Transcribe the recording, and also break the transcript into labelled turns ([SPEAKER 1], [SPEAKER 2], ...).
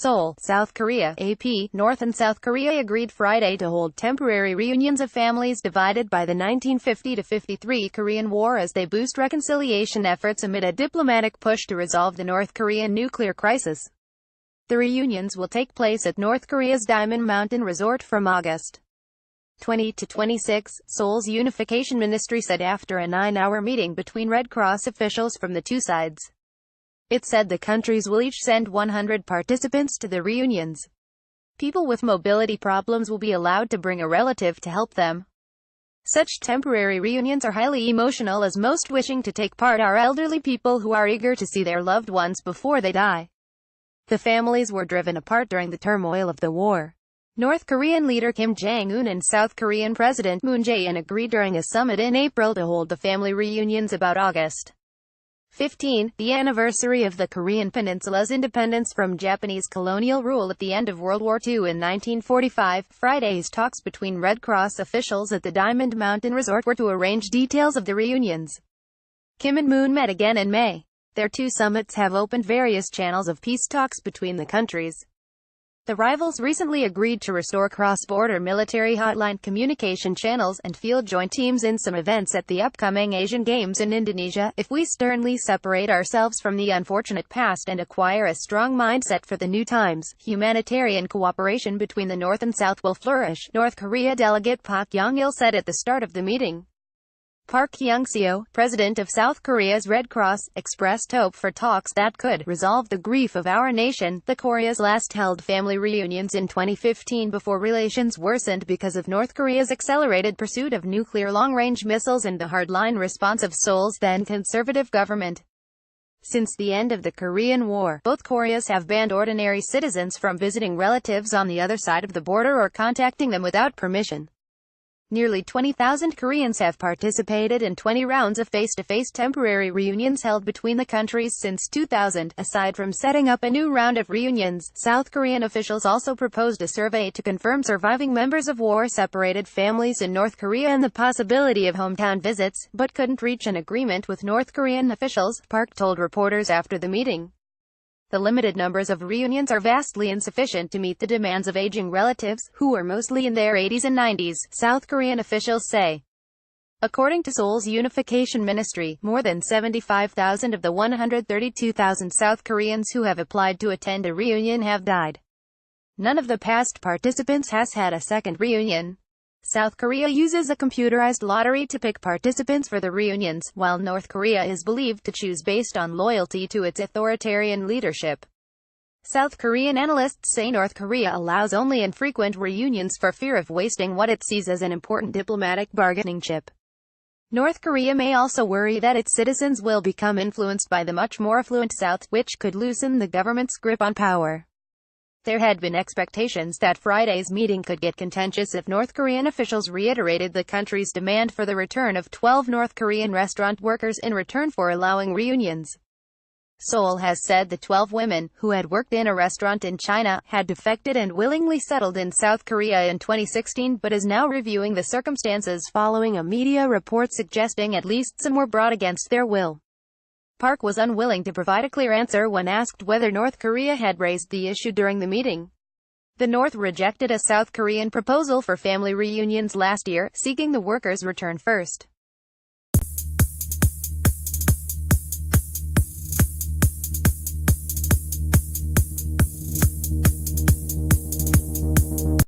[SPEAKER 1] Seoul, South Korea, AP, North and South Korea agreed Friday to hold temporary reunions of families divided by the 1950-53 Korean War as they boost reconciliation efforts amid a diplomatic push to resolve the North Korean nuclear crisis. The reunions will take place at North Korea's Diamond Mountain Resort from August 20 to 26, Seoul's Unification Ministry said after a 9-hour meeting between Red Cross officials from the two sides. It said the countries will each send 100 participants to the reunions. People with mobility problems will be allowed to bring a relative to help them. Such temporary reunions are highly emotional as most wishing to take part are elderly people who are eager to see their loved ones before they die. The families were driven apart during the turmoil of the war. North Korean leader Kim Jong-un and South Korean President Moon Jae-in agreed during a summit in April to hold the family reunions about August 15, the anniversary of the Korean Peninsula's independence from Japanese colonial rule at the end of World War II in 1945. Friday's talks between Red Cross officials at the Diamond Mountain Resort were to arrange details of the reunions. Kim and Moon met again in May. Their two summits have opened various channels of peace talks between the countries. The rivals recently agreed to restore cross-border military hotline communication channels and field joint teams in some events at the upcoming Asian Games in Indonesia. If we sternly separate ourselves from the unfortunate past and acquire a strong mindset for the new times, humanitarian cooperation between the North and South will flourish, North Korea delegate Park Young-il said at the start of the meeting. Park Young-seo, president of South Korea's Red Cross, expressed hope for talks that could resolve the grief of our nation. The Koreas last held family reunions in 2015 before relations worsened because of North Korea's accelerated pursuit of nuclear long-range missiles and the hardline response of Seoul's then conservative government. Since the end of the Korean War, both Koreas have banned ordinary citizens from visiting relatives on the other side of the border or contacting them without permission. Nearly 20,000 Koreans have participated in 20 rounds of face-to-face temporary reunions held between the countries since 2000. Aside from setting up a new round of reunions, South Korean officials also proposed a survey to confirm surviving members of war-separated families in North Korea and the possibility of hometown visits, but couldn't reach an agreement with North Korean officials, Park told reporters after the meeting. The limited numbers of reunions are vastly insufficient to meet the demands of aging relatives, who are mostly in their 80s and 90s, South Korean officials say. According to Seoul's Unification Ministry, more than 75,000 of the 132,000 South Koreans who have applied to attend a reunion have died. None of the past participants has had a second reunion. South Korea uses a computerized lottery to pick participants for the reunions, while North Korea is believed to choose based on loyalty to its authoritarian leadership. South Korean analysts say North Korea allows only infrequent reunions for fear of wasting what it sees as an important diplomatic bargaining chip. North Korea may also worry that its citizens will become influenced by the much more affluent South, which could loosen the government's grip on power. There had been expectations that Friday's meeting could get contentious if North Korean officials reiterated the country's demand for the return of 12 North Korean restaurant workers in return for allowing reunions. Seoul has said the 12 women, who had worked in a restaurant in China, had defected and willingly settled in South Korea in 2016 but is now reviewing the circumstances following a media report suggesting at least some were brought against their will. Park was unwilling to provide a clear answer when asked whether North Korea had raised the issue during the meeting. The North rejected a South Korean proposal for family reunions last year, seeking the workers' return first.